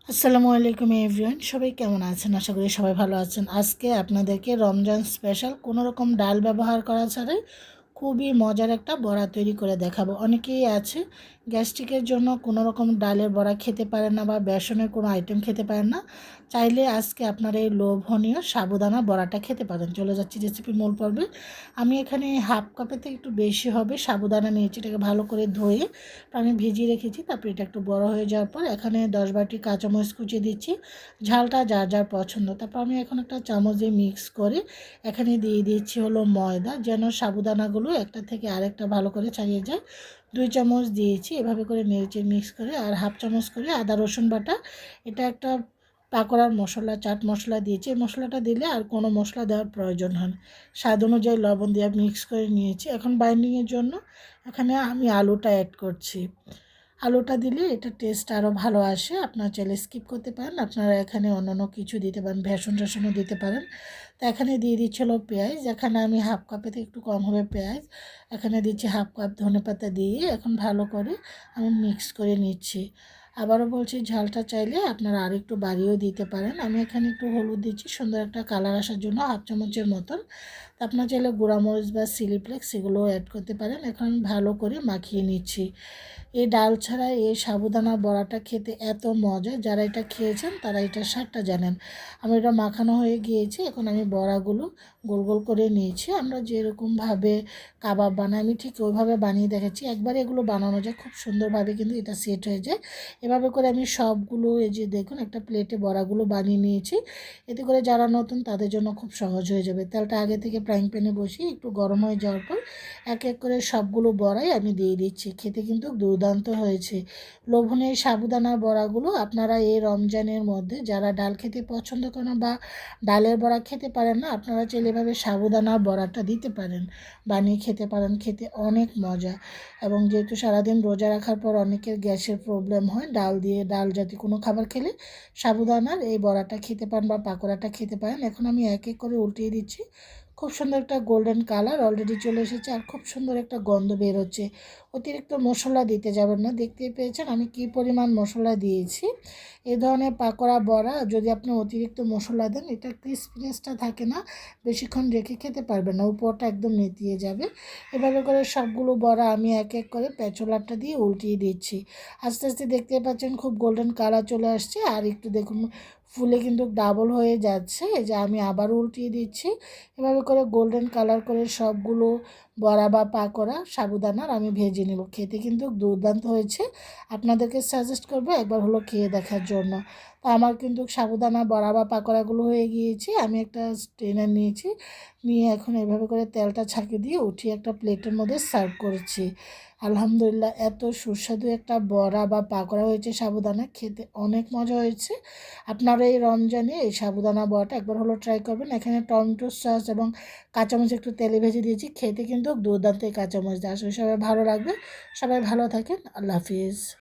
আসসালামু আলাইকুম এভরিওয়ান, সবাই কেমন আছেন? আশা করি সবাই ভালো আছেন। আজকে আপনাদেরকে রমজান স্পেশাল কোনো রকম ডাল ব্যবহার করা ছাড়াই খুবই মজার একটা বড়া তৈরি করে দেখাবো। অনেকেই আছে গ্যাস্ট্রিকের জন্য কোনো রকম ডালের বড়া খেতে পারেন না বা বেসনের কোনো আইটেম খেতে পারেন না। চাইলে আজকে আপনারা এই লোভনীয় সাবুদানা বড়াটা খেতে পারেন। চলে যাচ্ছি রেসিপির মূল পর্বে। আমি এখানে হাফ কাপের থেকে একটু বেশি হবে সাবুদানা নিয়েছি। এটাকে ভালো করে ধুয়ে আমি ভিজিয়ে রেখেছি। তারপরে এটা একটু বড় হয়ে যাওয়ার পর এখানে 10-12টি কাঁচামরিচ কুচিয়ে দিচ্ছি। ঝালটা যার যার পছন্দ। তারপর আমি এখন একটা চামচ দিয়ে মিক্স করে এখানে দিয়ে দিচ্ছি হলো ময়দা, যেন সাবুদানাগুলো একটা থেকে আরেকটা ভালো করে ছাড়িয়ে যায়। 2 চামচ দিয়েছি। এভাবে করে নেড়েচেড়ে মিক্স করে আর হাফ চামচ করে আদা রসুন বাটা। এটা একটা পাকোড়ার মশলা, চাট মশলা দিয়েছি। এই মশলাটা দিলে আর কোনো মশলা দেওয়ার প্রয়োজন হয় না। স্বাদ অনুযায়ী লবণ দিয়ে মিক্স করে নিয়েছি। এখন বাইন্ডিংয়ের জন্য এখানে আমি আলুটা অ্যাড করছি। আলুটা দিলে এটা টেস্ট আরও ভালো আসে। আপনারা চাইলে স্কিপ করতে পারেন। আপনারা এখানে অন্যান্য কিছু দিতে পারেন, ভেষণ টেসনও দিতে পারেন। তো এখানে দিয়ে দিচ্ছি হলো পেঁয়াজ। এখানে আমি হাফ কাপে থেকে একটু কম হবে পেঁয়াজ। এখানে দিচ্ছি হাফ কাপ ধনেপাতা দিয়ে এখন ভালো করে আমি মিক্স করে নিচ্ছি। আবারও বলছি, ঝালটা চাইলে আপনারা আর একটু বাড়িয়েও দিতে পারেন। আমি এখানে একটু হলুদ দিচ্ছি সুন্দর একটা কালার আসার জন্য, হাফ চামচের মতন। তো আপনারা চাইলে গুঁড়ামরিচ বা চিলি ফ্লেক্স এগুলোও অ্যাড করতে পারেন। এখন আমি ভালো করে মাখিয়ে নিচ্ছি। এই ডাল ছাড়া এই সাবুদানা বড়াটা খেতে এত মজা, যারা এটা খেয়েছেন তারা এটার স্বাদটা জানেন। আমি এটা মাখানো হয়ে গিয়েছে। এখন আমি বড়াগুলো গোল গোল করে নিয়েছি। আমরা যেরকমভাবে কাবাব বানাই আমি ঠিক ওইভাবে বানিয়ে দেখেছি। একবারে এগুলো বানানো যায়, খুব সুন্দরভাবে কিন্তু এটা সেট হয়ে যায়। এভাবে করে আমি সবগুলো, এই যে দেখুন, একটা প্লেটে বড়াগুলো বানিয়ে নিয়েছি। এতে করে যারা নতুন তাদের জন্য খুব সহজ হয়ে যাবে। তেলটা আগে থেকে ফ্রাইং প্যানে বসিয়ে একটু গরম হয়ে যাওয়ার পর এক এক করে সবগুলো বড়াই আমি দিয়ে দিচ্ছি। খেতে কিন্তু দুর্দান্ত হয়েছে। লোভনীয় সাবুদানা বড়াগুলো আপনারা এই রমজানের মধ্যে যারা ডাল খেতে পছন্দ করেন বা ডালের বড়া খেতে পারেন না, আপনারা চাইলে এভাবে সাবুদানার বড়াটা দিতে পারেন, বানিয়ে খেতে পারেন। খেতে অনেক মজা। এবং যেহেতু সারাদিন রোজা রাখার পর অনেকের গ্যাসের প্রবলেম হয়, ডাল জাতীয় কোনো খাবার খেলে সাবুদানার এই বড়াটা খেতে পারেন বা পাকোড়াটা খেতে পারেন। এখন আমি এক এক করে উল্টিয়ে দিচ্ছি। খুব সুন্দর একটা গোল্ডেন কালার অলরেডি চলে এসেছে আর খুব সুন্দর একটা গন্ধ বের হচ্ছে। অতিরিক্ত মশলা দিতে যাবেন না। দেখতেই পেয়েছেন আমি কী পরিমাণ মশলা দিয়েছি। এই ধরনের পাকোড়া বড়া যদি আপনি অতিরিক্ত মশলা দেন, এটা ক্রিসপিনেসটা থাকে না, বেশিক্ষণ রেখে খেতে পারবেন না, উপরটা একদম নেতিয়ে যাবে। এভাবে করে সবগুলো বড়া আমি এক এক করে প্যাচোলাটা দিয়ে উল্টিয়ে দিচ্ছি। আস্তে আস্তে দেখতে পাচ্ছেন খুব গোল্ডেন কালার চলে আসছে। আর একটু দেখুন ফুলে কিন্তু ডাবল হয়ে যাচ্ছে। এই যে আমি আবার উল্টিয়ে দিচ্ছি। এভাবে করে গোল্ডেন কালার করে সবগুলো বড়া বা পাকোড়া সাবুদানার আমি ভেজে নেব। খেতে কিন্তু দুর্দান্ত হয়েছে। আপনাদেরকে সাজেস্ট করবো একবার হলো খেয়ে দেখার জন্য। তো আমার কিন্তু সাবুদানা বড়া বা পাকোড়াগুলো হয়ে গিয়েছে। আমি একটা স্ট্রেনার নিয়েছি, নিয়ে এখন এভাবে করে তেলটা ছাঁকে দিয়ে উঠিয়ে একটা প্লেটের মধ্যে সার্ভ করেছি। আলহামদুলিল্লাহ, এত সুস্বাদু একটা বড়া বা পাকোড়া হয়েছে সাবুদানা, খেতে অনেক মজা হয়েছে। আপনারা এই রমজানে এই সাবুদানা বড়াটা একবার হলো ট্রাই করবেন। এখানে টমেটো সস এবং কাঁচামরিচ একটু তেলে ভেজে দিয়েছি। খেতে কিন্তু দুর্দান্ত এই কাঁচামরিচ দিয়ে। আসলে সবাই ভালো লাগবে। সবাই ভালো থাকেন। আল্লাহ হাফিজ।